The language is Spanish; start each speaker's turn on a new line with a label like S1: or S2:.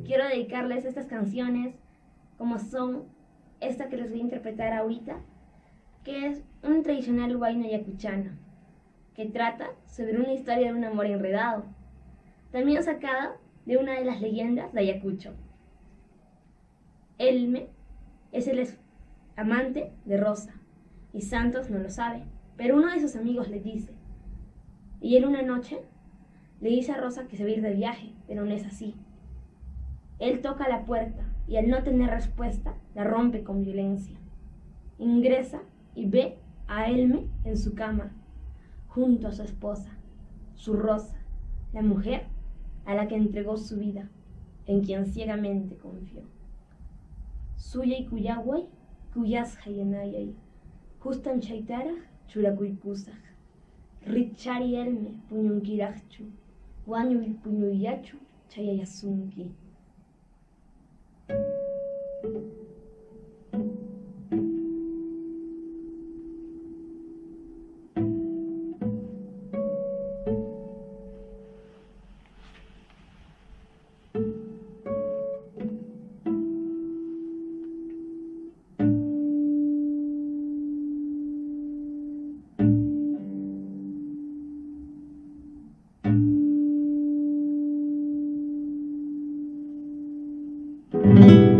S1: Quiero dedicarles estas canciones, como son esta que les voy a interpretar ahorita, que es un tradicional huayno ayacuchano, que trata sobre una historia de un amor enredado, también sacada de una de las leyendas de Ayacucho. Elme es el amante de Rosa, y Santos no lo sabe, pero uno de sus amigos le dice, y él una noche le dice a Rosa que se va a ir de viaje, pero no es así. Él toca la puerta y al no tener respuesta, la rompe con violencia. Ingresa y ve a Elme en su cama, junto a su esposa, su Rosa, la mujer a la que entregó su vida, en quien ciegamente confió. Suya y Cuyahuay, Cuyas Hayanayay, Justan Chaitaraj, Churacuicusaj, Richari Elme, Puñunkirajchu, Guañu Puñuyachu, Chayayasunki.
S2: Thank you.